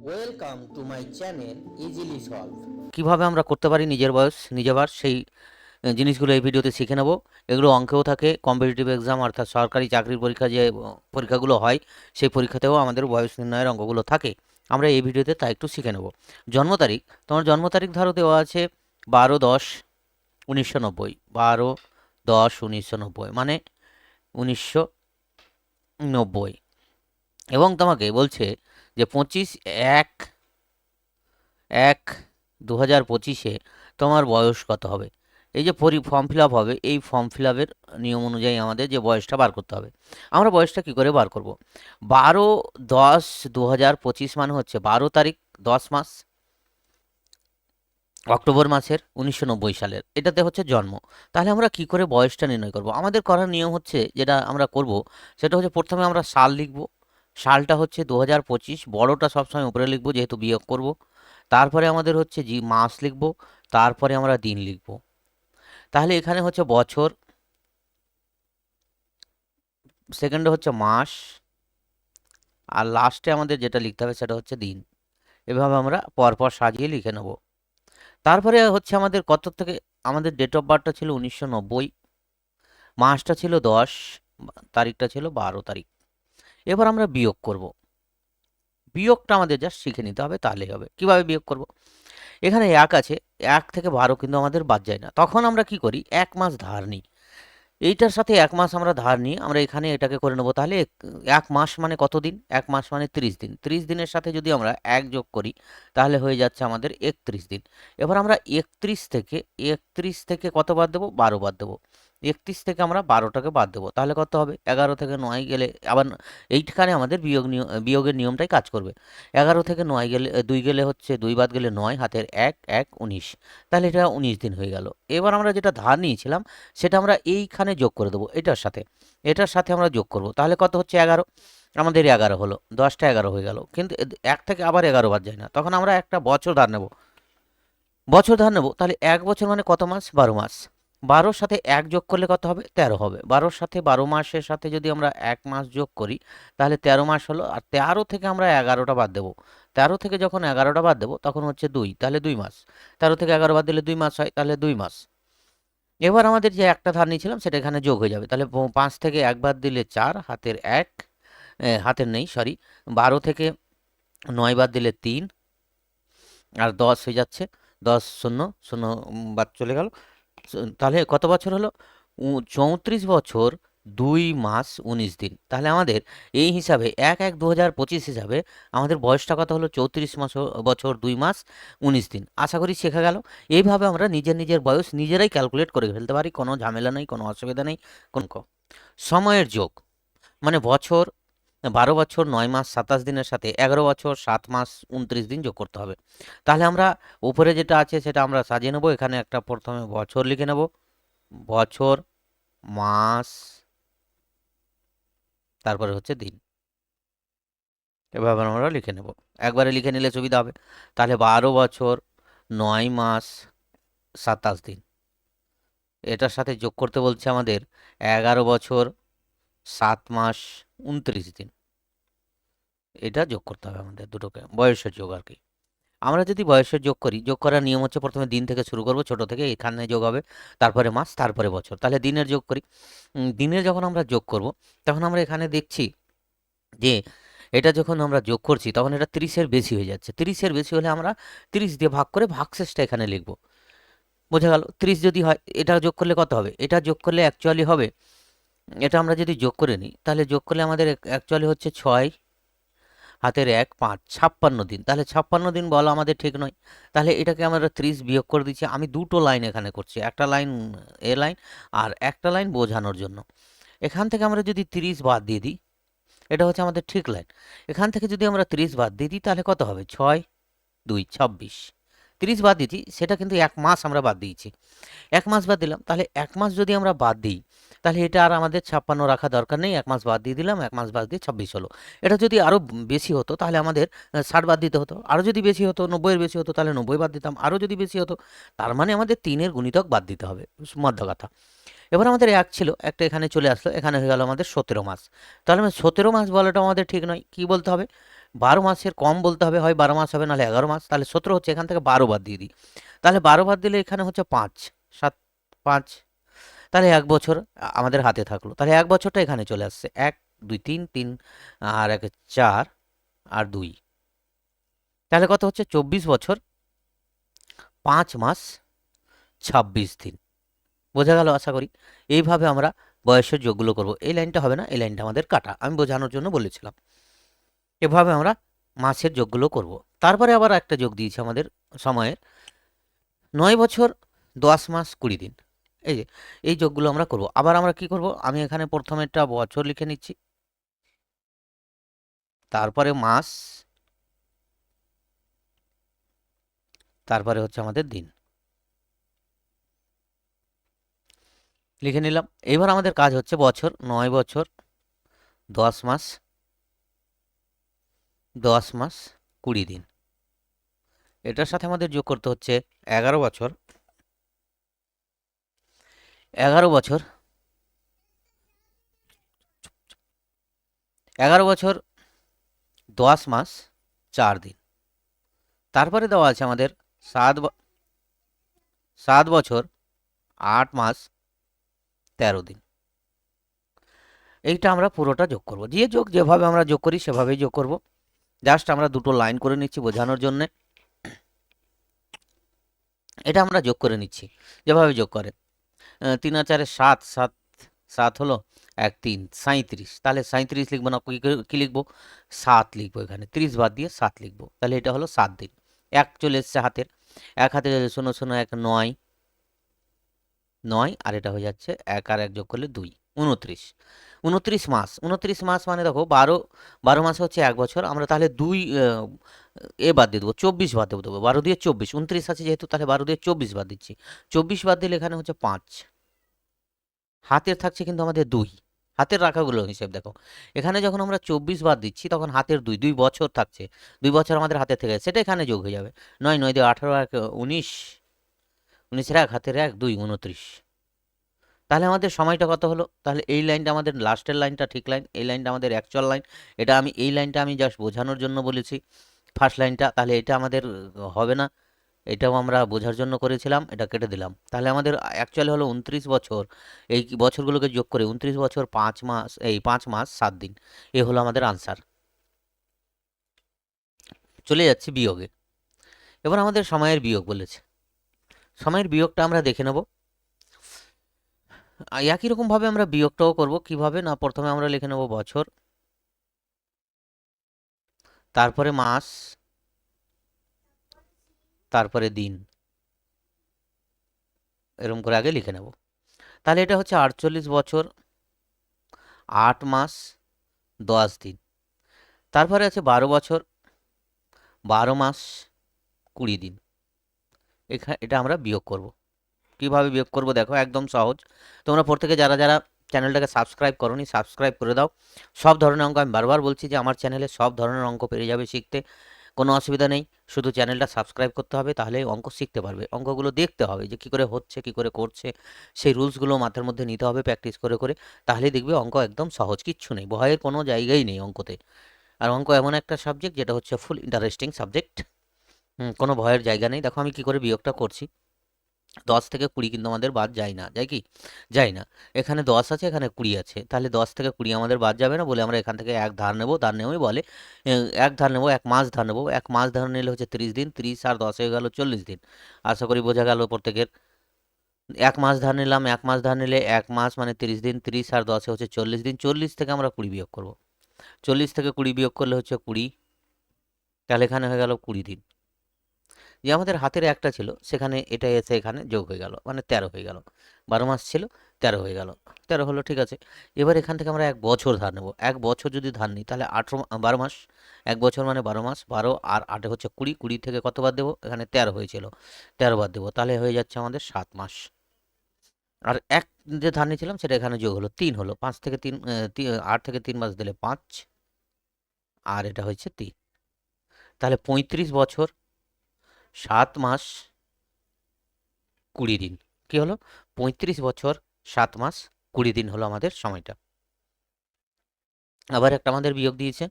Welcome to my channel easily solve. কিভাবে আমরা করতে পারি নিজের বয়স নিজেবার সেই জিনিসগুলো এই ভিডিওতে শিখে নেব। এগুলো অঙ্কেও থাকে, কম্পিটিটিভ এক্সাম অর্থাৎ সরকারি চাকরির পরীক্ষা যে পরীক্ষাগুলো হয় সেই পরীক্ষাতেও আমাদের বয়স নির্ণয়ের অঙ্কগুলো থাকে। আমরা এই ভিডিওতে তা একটু শিখে নেব। জন্ম তারিখ, তোমার জন্ম তারিখ ধরো দেওয়া আছে 12/10/1990, 12/10/1990 মানে 1990, এবং তোমাকে বলছে যে 25/1/1/2025 তোমার বয়স কত হবে। এই যে ফর্ম ফিল আপ হবে, এই ফর্ম ফিল আপের নিয়ম অনুযায়ী আমাদের যে বয়সটা বার করতে হবে। আমরা বয়সটা কি করে বার করব? 12/10/2025 মানে হচ্ছে 12 তারিখ 10 মাস, অক্টোবর মাসের 1990 সালের, এটাতে হচ্ছে জন্ম। তাহলে আমরা কি করে বয়সটা নির্ণয় করব? আমাদের করার নিয়ম হচ্ছে, যেটা আমরা করব সেটা হচ্ছে, প্রথমে আমরা সাল লিখব। সালটা হচ্ছে 2025, বড়টা সবসময় উপরে লিখব যেহেতু বিয়োগ করব। তারপরে আমাদের হচ্ছে মাস লিখব, তারপরে আমরা দিন লিখব। তাহলে এখানে হচ্ছে বছর, সেকেন্ডে হচ্ছে মাস, আর লাস্টে আমাদের যেটা লিখতে হবে সেটা হচ্ছে দিন। এভাবে আমরা পরপর সাজিয়ে লিখে নেব। তারপরে হচ্ছে আমাদের কত থেকে, আমাদের ডেট অফ বার্থটা ছিল 1990, মাসটা ছিল 10, তারিখটা ছিল 12 তারিখ। এবার আমরা বিয়োগ করব। বিয়োগটা আমাদের জাস্ট শিখে নিতে হবে, তাহলেই হবে। কিভাবে বিয়োগ করব? এখানে 1 আছে, 1 থেকে 12 কিন্তু আমাদের বাদ যায় না। তখন আমরা কি করি, 1 মাস ধার নিই। এইটার সাথে 1 মাস আমরা ধার নিই, আমরা এখানে এটাকে করে নেব। তাহলে 1 মাস মানে কত দিন? 1 মাস মানে 30 দিন। 30 দিনের সাথে যদি আমরা 1 যোগ করি তাহলে হয়ে যাচ্ছে আমাদের 31 দিন। এবার আমরা 31 থেকে কত বাদ দেবো? 12 বাদ দেবো। 31 থেকে আমরা 12টাকে বাদ দেবো, তাহলে কত হবে? 11 থেকে 9 গেলে আবার এইখানে আমাদের বিয়োগের নিয়মটাই কাজ করবে। 11 থেকে 9 গেলে 2 গেলে হচ্ছে 2 বাদ গেলে 9, হাতের 1 1 19, তাহলে এটা 19 দিন হয়ে গেল। এবার আমরা যেটা ধার নিয়েছিলাম সেটা আমরা এইখানে যোগ করে দেবো, এটার সাথে আমরা যোগ করব। তাহলে কত হচ্ছে? 11। আমাদের 11 হলো, 10টা 11 হয়ে গেল। কিন্তু 1 থেকে আবার 11 বাদ যায় না, তখন আমরা একটা বছর ধার নেব। তাহলে 1 বছর মানে কত মাস? 12 মাস। 12-র সাথে 1 যোগ করলে কত হবে? 13 হবে। 12-র সাথে 12 মাসের সাথে যদি আমরা 1 মাস যোগ করি তাহলে 13 মাস হলো। আর 13 থেকে আমরা 11টা বাদ দেবো। 13 থেকে যখন 11টা বাদ দেবো তখন হচ্ছে 2, তাহলে 2 মাস। 13 থেকে 11 বাদ দিলে 2 মাস হয়, তাহলে 2 মাস। এবার আমাদের যে একটা ধার নিয়েছিলাম সেটা এখানে যোগ হয়ে যাবে। তাহলে 5 থেকে 1 বাদ দিলে 4, হাতের 1, হাতের নেই, সরি। 12 থেকে 9 বাদ দিলে 3, আর 10 হয়ে যাচ্ছে। 10 শূন্য শূন্য বাদ চলে গেল। তাহলে কত বছর হলো? 34 বছর 2 মাস 19 দিন। তাহলে আমাদের এই হিসাবে 1/1/2025 হিসাবে আমাদের বয়সটা কত হলো? 34 বছর 2 মাস 19 দিন। আশা করি শেখা গেল। এইভাবে আমরা নিজের নিজের বয়স নিজেরাই ক্যালকুলেট করে ফেলতে পারি, কোনো ঝামেলা নেই, কোনো অসুবিধা নেই। সময়ের যোগ মানে 12 বছর 9 মাস 27 দিনের সাথে 11 বছর 7 মাস 29 দিন যোগ করতে হবে। তাহলে আমরা উপরে যেটা আছে সেটা আমরা সাজিয়ে নেব। এখানে একটা প্রথমে বছর লিখে নেব, বছর, মাস, তারপরে হচ্ছে দিন। এভাবে আমরা লিখে নেব, একবারে লিখে নিলে সুবিধা হবে। তাহলে 12 বছর 9 মাস 27 দিন, এটার সাথে যোগ করতে বলছে আমাদের 11 বছর 7 মাস 29 দিন। এটা যোগ করতে হবে আমাদের দুটোকে, বয়সের যোগ আর কি। আমরা যদি বয়সের যোগ করি, যোগ করার নিয়ম হচ্ছে প্রথমে দিন থেকে শুরু করব, ছোট থেকে, এখানে যোগ হবে, তারপরে মাস, তারপরে বছর। তাহলে দিনের যোগ করি। দিনের যখন আমরা যোগ করব তখন আমরা এখানে দেখছি যে এটা যখন আমরা যোগ করছি তখন এটা 30-এর বেশি হয়ে যাচ্ছে। 30-এর বেশি হলে আমরা 30 দিয়ে ভাগ করে ভাগশেষটা এখানে লিখব। বোঝা গেল? 30 যদি হয় এটা যোগ করলে কত হবে? এটা যোগ করলে অ্যাকচুয়ালি হবে, এটা আমরা যদি যোগ করে নিই তাহলে যোগ করলে আমাদের অ্যাকচুয়ালি হচ্ছে 6, হাতের 1 5 56 দিন। তাহলে 56 দিন বলা আমাদের ঠিক নয়। তাহলে এটাকে আমরা 30 বিয়োগ করে দিচ্ছি। আমি দুটো লাইন এখানে করছি, একটা লাইন এ লাইন আর একটা লাইন বোঝানোর জন্য। এখান থেকে আমরা যদি 30 বাদ দিয়ে দিই, এটা হচ্ছে আমাদের ঠিক লাইন। এখান থেকে যদি আমরা 30 বাদ দিয়ে দিই তাহলে কত হবে? 6 2 26। 30 বাদ দিচ্ছি, সেটা কিন্তু 1 মাস আমরা বাদ দিয়েছি। 1 মাস বাদ দিলাম, তাহলে 1 মাস যদি আমরা বাদ দিই তাহলে এটা আর আমাদের 56 রাখা দরকার নেই। 1 মাস বাদ দিয়ে দিলাম, 1 মাস বাদ দিয়ে 26 হলো। এটা যদি আরও বেশি হতো তাহলে আমাদের 60 বাদ দিতে হতো। আরও যদি বেশি হতো, 90-এর বেশি হতো, তাহলে 90 বাদ দিতাম। আরও যদি বেশি হতো, তার মানে আমাদের 3-এর গুণিতক বাদ দিতে হবে, মধ্য কথা। এবার আমাদের 1 ছিল, একটা এখানে চলে আসলো, এখানে হয়ে গেল আমাদের 17 মাস। তাহলে 17 মাস বলাটা আমাদের ঠিক নয়। কি বলতে হবে? 12 মাসের কম বলতে হবে, হয় 12 মাস হবে নাহলে 11 মাস। তাহলে 17 হচ্ছে, এখান থেকে 12 বাদ দিয়ে দিই। তাহলে 12 বাদ দিলে এখানে হচ্ছে 5, 7, 5, তাহলে 1 বছর আমাদের হাতে থাকলো। তাহলে 1 বছরটা এখানে চলে আসছে, 1, 2, 3, 3 আর 1, 4 আর 2, তাহলে কত হচ্ছে? 24 বছর 5 মাস 26 দিন। বোঝা গেল আশা করি। এইভাবে আমরা বয়সের যোগগুলো করব। এই লাইনটা হবে না, এই লাইনটা আমাদের কাটা, আমি বোঝানোর জন্য বলেছিলাম। এভাবে আমরা মাসের যোগগুলো করব। তারপরে আবার একটা যোগ দিয়েছে আমাদের সময়ের, 9 বছর 10 মাস 20 দিন। এই যে এই যোগগুলো আমরা করব। আবার আমরা কি করব, আমি এখানে প্রথমে একটা বছর লিখে নিচ্ছি, তারপরে মাস, তারপরে হচ্ছে আমাদের দিন লিখে নিলাম। এবার আমাদের কাজ হচ্ছে বছর, 9 বছর 10 মাস 10 মাস 20 দিন। এটার সাথে আমাদের যোগ করতে হচ্ছে 11 বছর 11 বছর 11 বছর 10 মাস 4 দিন। তারপরে দেওয়া আছে আমাদের 7 বছর 8 মাস 13 দিন। এইটা আমরা পুরোটা যোগ করব। যে যোগ যেভাবে আমরা যোগ করি সেভাবেই যোগ করব। জাস্ট আমরা দুটো লাইন করে নিচ্ছি বোঝানোর জন্য। এটা আমরা যোগ করে নিচ্ছি যেভাবে যোগ করে। 3 আর 4 7, 7, 7 হলো 1, 3, 37। তাহলে 37 লিখবো না, কি লিখবো? 7 লিখবো। এখানে 30 বাদ দিয়ে 7 লিখবো। তাহলে এটা হলো 7 দিন। 1 চলে এসছে হাতের, 1 হাতে 0, 0, 1, 9, 9 আর এটা হয়ে যাচ্ছে 1 আর 1 যোগ করলে 2, 29। 29 মাস, 29 মাস মানে দেখো 12 মাসে হচ্ছে 1 বছর। আমরা তাহলে 2 বাদ দিয়ে দেবো, 24 বাদ দেবো, 12 দিয়ে 24, 29 আছে যেহেতু, তাহলে 12 দিয়ে 24 বাদ দিচ্ছি। 24 বাদ দিলে এখানে হচ্ছে 5, হাতের থাকছে কিন্তু আমাদের 2। হাতের রাখাগুলো হিসেব দেখো, এখানে যখন আমরা 24 বাদ দিচ্ছি তখন হাতের 2 বছর থাকছে, 2 বছর আমাদের হাতে থেকে সেটা এখানে যোগ হয়ে যাবে। 9, 9 দিয়ে 18, 1, 19, 19 1, হাতের 1, 2, 29। তাহলে আমাদের সময়টা কত হলো? তাহলে এই লাইনটা আমাদের লাস্টের লাইনটা ঠিক লাইন, এই লাইনটা আমাদের অ্যাকচুয়াল লাইন। এই লাইনটা আমি জাস্ট বোঝানোর জন্য বলেছি, ফার্স্ট লাইনটা। তাহলে এটা আমাদের হবে না, এটাও আমরা বোঝার জন্য করেছিলাম, এটা কেটে দিলাম। তাহলে আমাদের অ্যাকচুয়ালি হলো 29 বছর। এই বছরগুলোকে যোগ করে 29 বছর 5 মাস, এই 5 মাস 7 দিন। এ হলো আমাদের আনসার। চলে যাচ্ছি বিয়োগে। এবার আমাদের সময়ের বিয়োগ বলেছে। সময়ের বিয়োগটা আমরা দেখে নেব। একই রকমভাবে আমরা বিয়োগটাও করব। কিভাবে না, প্রথমে আমরা লিখে নেব বছর, তারপরে মাস, তারপরে দিন, এরকম করে আগে লিখে নেব। তাহলে এটা হচ্ছে 48 বছর 8 মাস 10 দিন। তারপরে আছে 12 বছর 12 মাস 20 দিন। এটা আমরা বিয়োগ করব। কিভাবে বিয়োগ করব দেখো, একদম সহজ। তোমরা প্রত্যেকে যারা যারা চ্যানেলটাকে সাবস্ক্রাইব করোনি সাবস্ক্রাইব করে দাও। সব ধরনের অঙ্ক, আমি বারবার বলছি যে আমার চ্যানেলে সব ধরনের অঙ্ক পেরে যাবে শিখতে, কোনো অসুবিধা নেই। শুধু চ্যানেলটা সাবস্ক্রাইব করতে হবে, তাহলে অঙ্ক শিখতে পারবে। অঙ্কগুলো দেখতে হবে যে কী করে হচ্ছে, কী করে করছে, সেই রুলসগুলো মাথার মধ্যে নিতে হবে প্র্যাকটিস করে করে। তাহলেই দেখবে অঙ্ক একদম সহজ, কিচ্ছু নেই, ভয়ের কোনো জায়গাই নেই অঙ্কতে। আর অঙ্ক এমন একটা সাবজেক্ট যেটা হচ্ছে ফুল ইন্টারেস্টিং সাবজেক্ট। কোনো ভয়ের জায়গা নেই। দেখো আমি কি করে বিয়োগটা করছি। 10 থেকে 20 কিন্তু আমাদের বাদ যায় না, যায় কি? যায় না। এখানে 10 আছে, এখানে 20 আছে, তাহলে 10 থেকে 20 আমাদের বাদ যাবে না বলে আমরা এখান থেকে 1 ধার নেব। ধার নেবই বলে 1 ধার নেব, 1 মাস ধার নেব। 1 মাস ধার নিলে হচ্ছে 30 দিন, 30 আর 10 হয়ে গেল 40 দিন। আশা করি বোঝা গেল প্রত্যেকের। 1 মাস ধার নিলাম, 1 মাস ধার নিলে 1 মাস মানে 30 দিন, 30 আর 10 হচ্ছে 40 দিন। 40 থেকে আমরা 20 বিয়োগ করব। 40 থেকে 20 বিয়োগ করলে হচ্ছে 20, তাহলে এখানে হয়ে গেল 20 দিন। যে আমাদের হাতের একটা ছিল সেখানে এটা এসে এখানে যোগ হয়ে গেল, মানে 13 হয়ে গেল। 12 মাস ছিল, 13 হয়ে গেল, 13 হলো, ঠিক আছে। এবার এখান থেকে আমরা 1 বছর ধার নেব। 1 বছর যদি ধার নিই তাহলে 12 মাস, 1 বছর মানে 12 মাস, 12 আর 8 হচ্ছে 20, 20 থেকে কত বাদ দেবো? এখানে 13 হয়েছিল, 13 বাদ দেবো, তাহলে হয়ে যাচ্ছে আমাদের 7 মাস। আর 1 যে ধার নিয়েছিলাম সেটা এখানে যোগ হলো, 3 হলো। 5 থেকে 3, 8 থেকে 3 মাস দিলে 5, আর এটা হচ্ছে 3। তাহলে 35 বছর 7 মাস 20 দিন। কি হলো? 35 বছর 7 মাস 20 দিন হলো আমাদের সময়টা। আবার একটা আমাদের বিয়োগ দিয়েছে,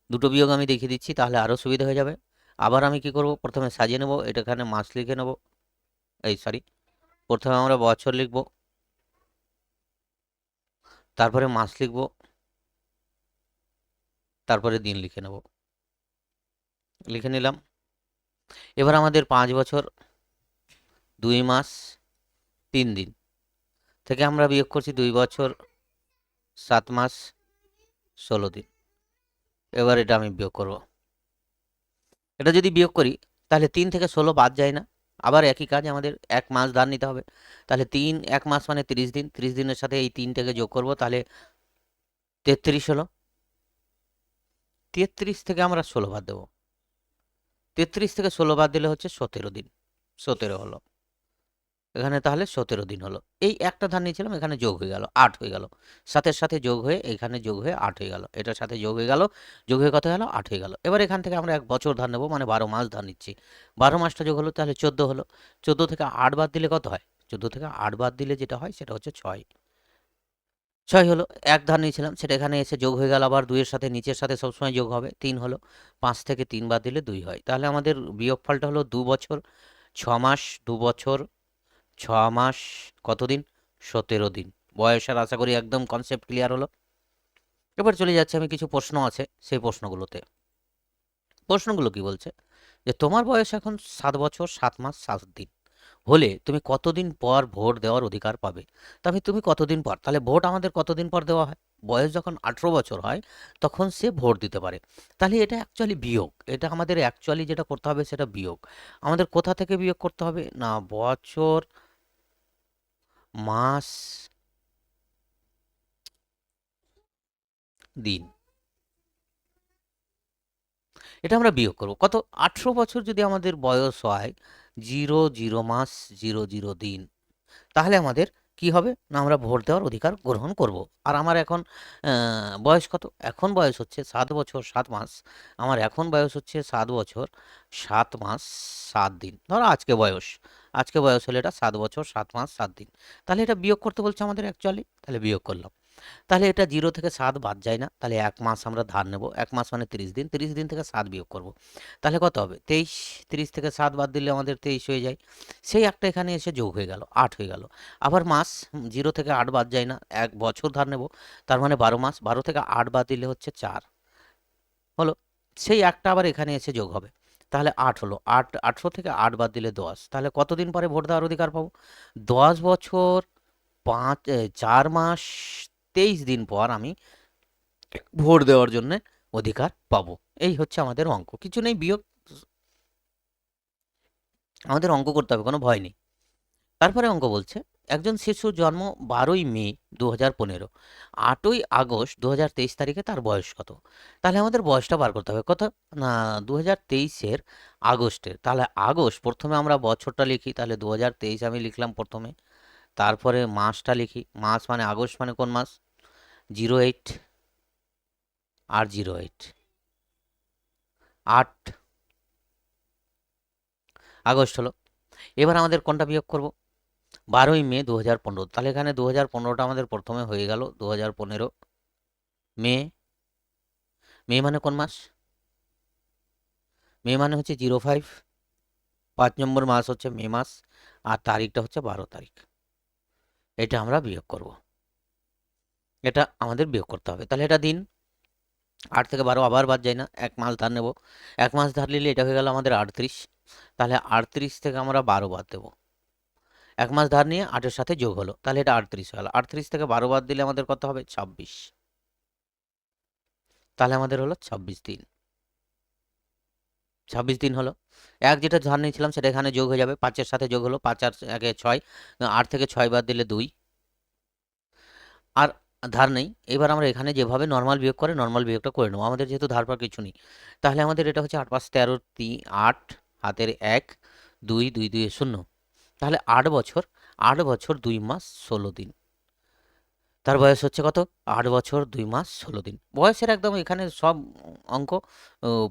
দুটো বিয়োগ আমি দেখিয়ে দিচ্ছি, তাহলে আরও সুবিধা হয়ে যাবে। আবার আমি কি করব, প্রথমে সাজিয়ে নেব, এটা এখানে মাস লিখে নেব, প্রথমে আমরা বছর লিখব, তারপরে মাস লিখব, তারপরে দিন লিখে নেব, লিখে নিলাম। এবার আমাদের 5 বছর 2 মাস 3 দিন থেকে আমরা বিয়োগ করছি 2 বছর 7 মাস 16 দিন। এবার এটা আমি বিয়োগ করব। এটা যদি বিয়োগ করি তাহলে 3 থেকে 16 বাদ যায় না, আবার একই কাজ, আমাদের 1 মাস ধার নিতে হবে। তাহলে 1 মাস মানে 30 দিন, 30 দিনের সাথে এই 3টাকে যোগ করব, তাহলে 33 হলো। 33 থেকে আমরা 16 বাদ দেবো, 33 থেকে 16 বাদ দিলে হচ্ছে 17 দিন, 17 হলো এখানে, তাহলে 17 দিন হলো। এই একটা ধার নিয়েছিলাম, এখানে যোগ হয়ে গেল 8 হয়ে গেল, সাথের সাথে যোগ হয়ে এখানে যোগ হয়ে 8 হয়ে গেল, এটার সাথে যোগ হয়ে গেল, যোগ হয়ে কত গেল 8 হয়ে গেল। এবার এখান থেকে আমরা 1 বছর ধার নেবো, মানে 12 মাস ধার নিচ্ছি, 12 মাসটা যোগ হলো তাহলে 14 হলো। 14 থেকে 8 বাদ দিলে কত হয়, 14 থেকে 8 বাদ দিলে যেটা হয় সেটা হচ্ছে 6। 6 হলো। 1 ধার নিয়েছিলাম, সেটা এখানে এসে যোগ হয়ে গেল, আবার 2 এর সাথে নিচের সাথে সবসময় যোগ হবে, 3 হলো। 5 থেকে 3 বাদ দিলে 2 হয়, তাহলে আমাদের বিয়োগফলটা হলো 2 বছর 6 মাস, 2 বছর 6 মাস কতদিন, 17 দিন। বয়সের আশা করি একদম কনসেপ্ট ক্লিয়ার হলো। এবার চলে যাচ্ছে আমি, কিছু প্রশ্ন আছে সেই প্রশ্নগুলোতে। প্রশ্নগুলো কি বলছে, যে তোমার বয়স এখন 7 বছর 7 মাস 7 দিন হলে তুমি কতদিন পর ভোট দেওয়ার অধিকার পাবে। তবে তুমি কতদিন পর, তাহলে ভোট আমাদের কতদিন পর দেওয়া হয়, বয়স যখন 18 বছর হয় তখন সে ভোট দিতে পারে। তাহলে এটা অ্যাকচুয়ালি বিয়োগ, এটা আমাদের অ্যাকচুয়ালি যেটা করতে হবে সেটা বিয়োগ। আমাদের কোথা থেকে বিয়োগ করতে হবে না, বছর মাস দিন, এটা আমরা বিয়োগ করব। কত, 18 বছর যদি আমাদের বয়স হয়, 0 মাস 0 দিন, তাহলে আমাদের কি হবে না, আমরা ভোট দেওয়ার অধিকার গ্রহণ করব। আর আমার এখন বয়স কত, এখন বয়স হচ্ছে 7 বছর 7 মাস, আমার এখন বয়স হচ্ছে 7 বছর 7 মাস 7 দিন। ধরো আজকে বয়স হলে এটা 7 বছর 7 মাস 7 দিন। তাহলে এটা বিয়োগ করতে বলছে আমাদের অ্যাকচুয়ালি, তাহলে বিয়োগ করলাম। তাহলে এটা 0 থেকে 7 বাদ যায় না, তাহলে 1 মাস আমরা ধার নেব, 1 মাস মানে 30 দিন, 30 দিন থেকে 7 বিয়োগ করব, তাহলে কত হবে 23। 30 থেকে 7 বাদ দিলে আমাদের 23 হয়ে যায়, সেই একটা এখানে এসে যোগ হয়ে গেল, 8 হয়ে গেল। আবার মাস, 0 থেকে 8 বাদ যায় না, 1 বছর ধার নেব, তার মানে 12 মাস, 12 থেকে 8 বাদ দিলে হচ্ছে 4 হলো, সেই একটা আবার এখানে এসে যোগ হবে, তাহলে 8 হলো। 18 থেকে 8 বাদ দিলে 10, তাহলে কতদিন পরে ভোট দেওয়ার অধিকার পাবো, 10 বছর 4 মাস 23 দিন পর আমি ভোট দেওয়ার জন্য অধিকার পাবো। এই হচ্ছে আমাদের অঙ্ক, কিছু নেই বিয়োগ, আমাদের অঙ্ক করতে হবে, কোনো ভয় নেই। তারপরে অঙ্ক বলছে, একজন শিশুর জন্ম 12ই মে 2015, 8ই আগস্ট 2023 তারিখে তার বয়স কত। তাহলে আমাদের বয়সটা বার করতে হবে, কত না 2023-এর আগস্টের, তাহলে আগস্ট, প্রথমে আমরা বছরটা লিখি, তাহলে 2023 আমি লিখলাম প্রথমে, তারপরে মাসটা লিখি, মাস মানে আগস্ট মানে কোন মাস, 08 আর 08, 8 আগস্ট হলো। এবার আমাদের কোনটা বিয়োগ করব, 12ই মে 2015, তাহলে এখানে 2015টা আমাদের প্রথমে হয়ে গেল, 2015 মে, মে মানে কোন মাস, মে মানে হচ্ছে 05, 5 নম্বর মাস হচ্ছে মে মাস, আর তারিখটা হচ্ছে 12 তারিখ। এটা আমরা বিয়োগ করব, এটা আমাদের বিয়োগ করতে হবে। তাহলে এটা দিন, 8 থেকে 12 আবার বাদ যায় না, 1 মাস ধার নেব, 1 মাস ধার নিলে এটা হয়ে গেল আমাদের 38, তাহলে 38 থেকে আমরা 12 বাদ দেবো, 1 মাস ধার নিয়ে 8-এর সাথে যোগ হলো, তাহলে এটা 38 হয়ে গেল। 38 থেকে 12 বাদ দিলে আমাদের কত হবে 26, তাহলে আমাদের হলো 26 দিন, 26 দিন হলো। যেটা ধার নিয়েছিলাম সেটা এখানে যোগ হয়ে যাবে, 5-এর সাথে যোগ হলো, 5 আর 1-এ 6, 8 থেকে 6 বাদ দিলে 2, আর ধার নেই। এবার আমরা এখানে যেভাবে নর্মাল বিয়োগ করে নর্মাল বিয়োগটা করে নেবো, আমাদের যেহেতু ধার পার কিছু নেই। তাহলে আমাদের এটা হচ্ছে 8 5 13, 8 হাতের 1, 2 2 2 0, তাহলে 8 বছর 2 মাস 16 দিন, তার বয়স হচ্ছে কত, 8 বছর 2 মাস 16 দিন। বয়সের একদম এখানে সব অঙ্ক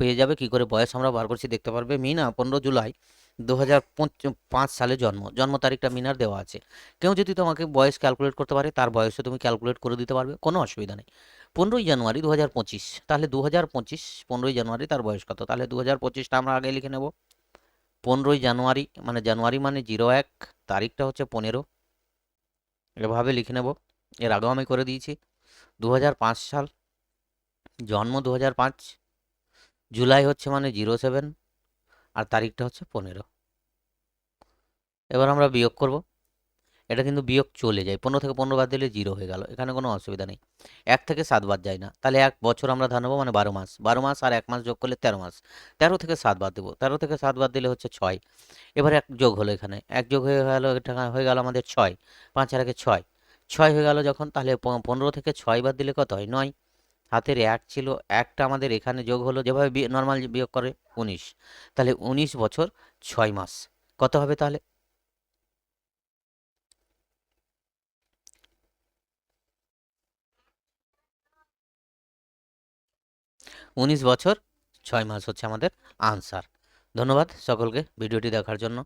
পেয়ে যাবে, কি করে বয়স আমরা বার করছি দেখতে পারবে। মিনা 15 জুলাই 2005 সালে জন্ম তারিখটা মিনার দেওয়া আছে। কেউ যদি তোমাকে বয়স ক্যালকুলেট করতে পারে, তার বয়সে তুমি ক্যালকুলেট করে দিতে পারবে, কোনো অসুবিধা নেই। 15ই জানুয়ারি 2025, তাহলে 2025 15ই জানুয়ারি তার বয়স কত? তাহলে 2025টা আমরা আগে লিখে নেব। 15ই জানুয়ারি মানে জানুয়ারি মানে 01, তারিখটা হচ্ছে 15, এভাবে লিখে নেব। এর আগেও আমি করে দিয়েছি। 2005 সাল, জন্ম 2005, জুলাই হচ্ছে মানে 07, আর তারিখটা হচ্ছে 15। এবার আমরা বিয়োগ করব। এটা কিন্তু বিয়োগ চলে যায়, 15 থেকে 15 বাদ দিলে 0 হয়ে গেল, এখানে কোনো অসুবিধা নেই। 1 থেকে 7 বাদ যায় না, তাহলে 1 বছর আমরা ধরে নেবো, মানে 12 মাস। 12 মাস আর 1 মাস যোগ করলে 13 মাস। 13 থেকে 7 বাদ দেবো, 13 থেকে 7 বাদ দিলে হচ্ছে 6। এবার 1 যোগ হলো, এখানে 1 যোগ হয়ে গেল, এটা হয়ে গেল আমাদের 6। 5 আর 1 6, 6 হয়ে গেল যখন, তাহলে 15 থেকে 6 বাদ দিলে কত হয়? 9। হাতের 1 ছিল, 1টা আমাদের এখানে যোগ হলো, যেভাবে নর্মাল বিয়োগ করে, 19। তাহলে 19 বছর 6 মাস কত হবে তাহলে? 19 বছর 6 মাস হচ্ছে আমাদের আনসার। ধন্যবাদ সকলকে ভিডিওটি দেখার জন্য।